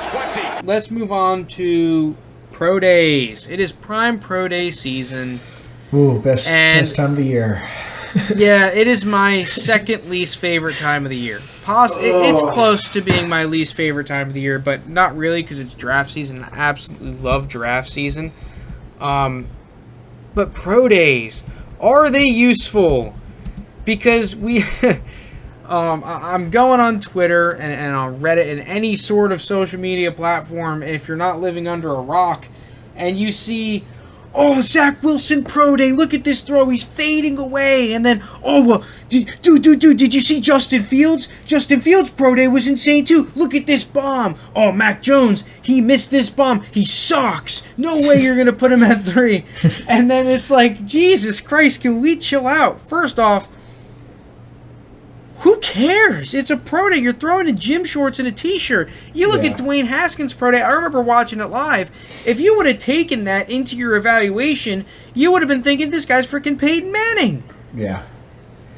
20. Let's move on to Pro Days. It is prime Pro Day season. Ooh, best time of the year. Yeah, it is my second least favorite time of the year. It's close to being my least favorite time of the year, but not really because it's draft season. I absolutely love draft season. But Pro Days, are they useful? Because I'm going on Twitter and on Reddit and any sort of social media platform, if you're not living under a rock, and you see, oh, Zach Wilson Pro Day, look at this throw, he's fading away. And then, oh, well, dude, did you see Justin Fields? Justin Fields Pro Day was insane too. Look at this bomb. Oh, Mac Jones, he missed this bomb. He sucks. No way you're going to put him at 3. And then it's like, Jesus Christ, can we chill out? First off, who cares? It's a Pro Day. You're throwing in gym shorts and a T-shirt. You look at Dwayne Haskins' Pro Day. I remember watching it live. If you would have taken that into your evaluation, you would have been thinking, this guy's freaking Peyton Manning. Yeah.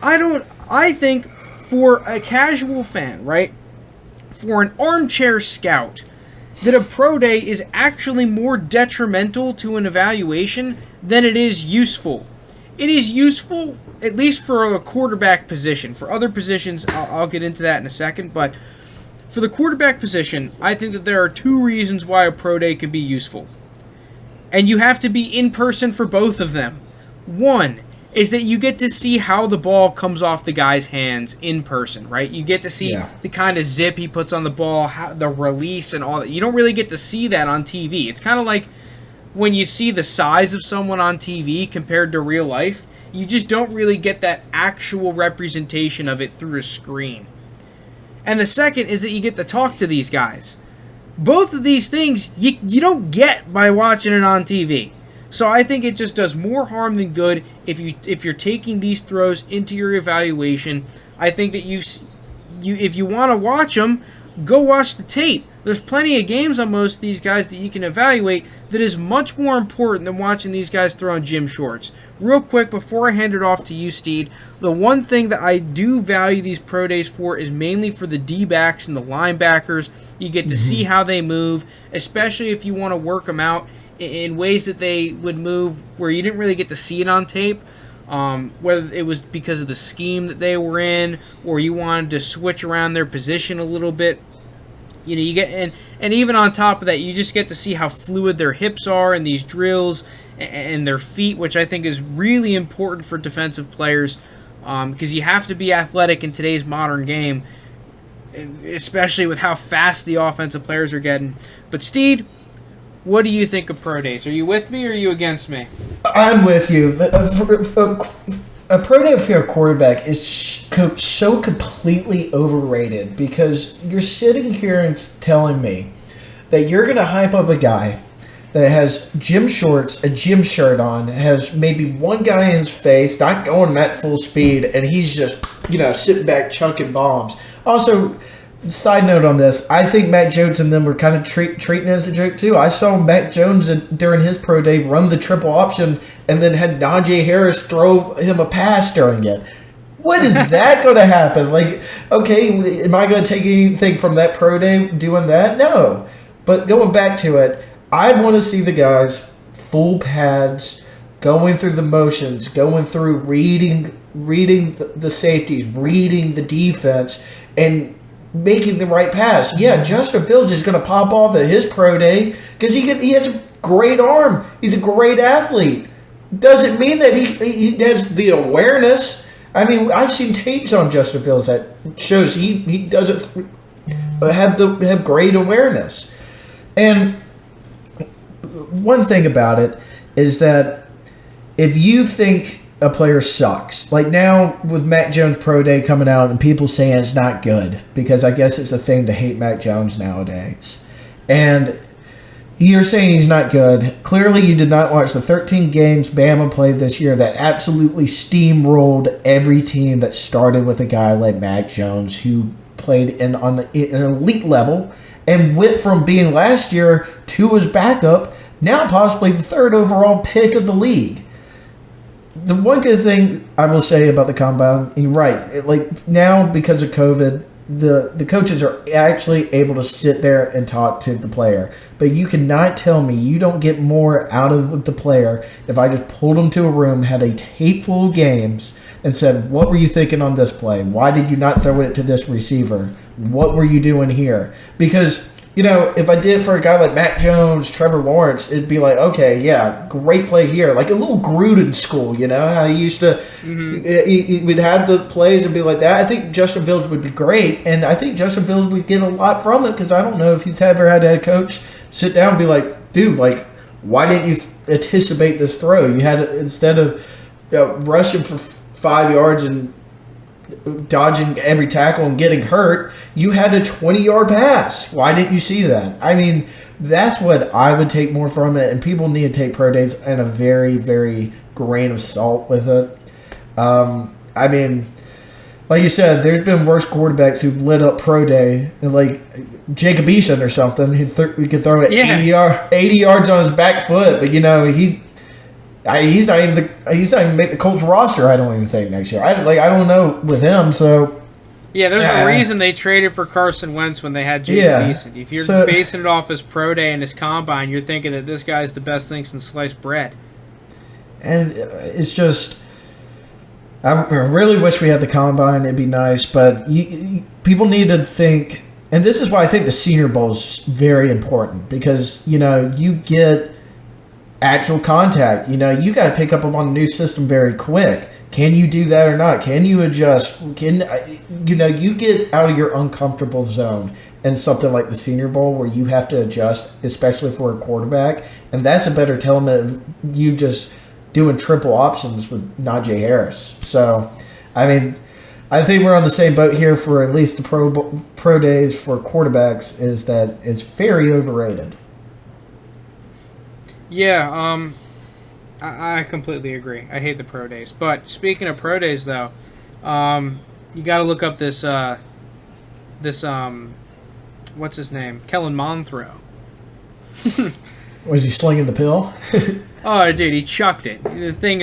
I think for a casual fan, right, for an armchair scout, that a Pro Day is actually more detrimental to an evaluation than it is useful. It is useful, at least for a quarterback position. For other positions, I'll get into that in a second. But for the quarterback position, I think that there are 2 reasons why a Pro Day can be useful. And you have to be in person for both of them. One is that you get to see how the ball comes off the guy's hands in person, right? You get to see the kind of zip he puts on the ball, the release and all that. You don't really get to see that on TV. It's kind of like when you see the size of someone on TV compared to real life, you just don't really get that actual representation of it through a screen. And the second is that you get to talk to these guys. Both of these things you don't get by watching it on TV. So I think it just does more harm than good if you're taking these throws into your evaluation. I think that if you want to watch them, go watch the tape. There's plenty of games on most of these guys that you can evaluate that is much more important than watching these guys throw in gym shorts. Real quick, before I hand it off to you, Steed, the one thing that I do value these Pro Days for is mainly for the D-backs and the linebackers. You get to see how they move, especially if you want to work them out in ways that they would move where you didn't really get to see it on tape. Whether it was because of the scheme that they were in or you wanted to switch around their position a little bit. You know, you get and even on top of that, you just get to see how fluid their hips are in these drills and their feet, which I think is really important for defensive players because you have to be athletic in today's modern game, especially with how fast the offensive players are getting. But Steed, what do you think of Pro Days? Are you with me or are you against me? I'm with you. A Pro Day for a quarterback is so completely overrated because you're sitting here and telling me that you're going to hype up a guy that has gym shorts, a gym shirt on, has maybe one guy in his face, not going at full speed, and he's just, sitting back chunking bombs. Also, side note on this, I think Mac Jones and them were kind of treating it as a joke too. I saw Mac Jones during his Pro Day run the triple option and then had Najee Harris throw him a pass during it. What is that going to happen? Like, okay, am I going to take anything from that Pro Day doing that? No. But going back to it, I want to see the guys full pads, going through the motions, going through reading the safeties, reading the defense, and making the right pass. Yeah, Justin Fields is going to pop off at his Pro Day because he has a great arm. He's a great athlete. Doesn't mean that he has the awareness. I mean, I've seen tapes on Justin Fields that shows he doesn't have great awareness. And one thing about it is that if you think a player sucks, like now with Mac Jones Pro Day coming out and people saying it's not good because I guess it's a thing to hate Mac Jones nowadays. And you're saying he's not good. Clearly, you did not watch the 13 games Bama played this year that absolutely steamrolled every team that started with a guy like Mac Jones, who played on an elite level and went from being last year to his backup, now possibly the 3rd overall pick of the league. The one good thing I will say about the combine, and you're right, like now because of COVID, the coaches are actually able to sit there and talk to the player. But you cannot tell me you don't get more out of the player if I just pulled them to a room, had a tape full of games, and said, what were you thinking on this play? Why did you not throw it to this receiver? What were you doing here? Because, if I did it for a guy like Matt Jones, Trevor Lawrence, it'd be like, okay, yeah, great play here. Like a little Gruden school, how he used to, he would have the plays and be like that. I think Justin Fields would be great, and I think Justin Fields would get a lot from it because I don't know if he's ever had a head coach sit down and be like, dude, like, why didn't you anticipate this throw? You had, instead of rushing for 5 yards and dodging every tackle and getting hurt, you had a 20-yard pass. Why didn't you see that? I mean, that's what I would take more from it, and people need to take pro days in a very, very grain of salt with it. I mean, like you said, there's been worse quarterbacks who've lit up pro day, like Jacob Eason or something. He could throw it 80 yards on his back foot, but he's not even make the Colts roster. I don't even think next year. I don't know with him. So there's a reason they traded for Carson Wentz when they had Jacob Eason. If you're basing it off his pro day and his combine, you're thinking that this guy's the best thing since sliced bread. And it's just, I really wish we had the combine. It'd be nice, but people need to think. And this is why I think the Senior Bowl is very important because you get actual contact. You got to pick up on the new system very quick. Can you do that or not? Can you adjust? You get out of your uncomfortable zone in something like the Senior Bowl where you have to adjust, especially for a quarterback. And that's a better element of you just doing triple options with Najee Harris. So, I mean, I think we're on the same boat here for at least the pro days for quarterbacks is that it's very overrated. Yeah, I completely agree. I hate the pro days. But speaking of pro days, though, you got to look up this what's his name? Kellen Mond throw. Was he slinging the pill? Oh, dude, he chucked it. The thing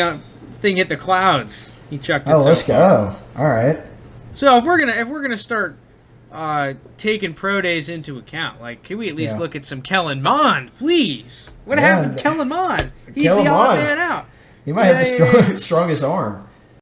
hit the clouds. He chucked it. Oh, let's go. All right. So if we're gonna start taking pro days into account, like, can we at least look at some Kellen Mond, please? What happened to Kellen Mond? He's the odd man out. He might have the strongest arm.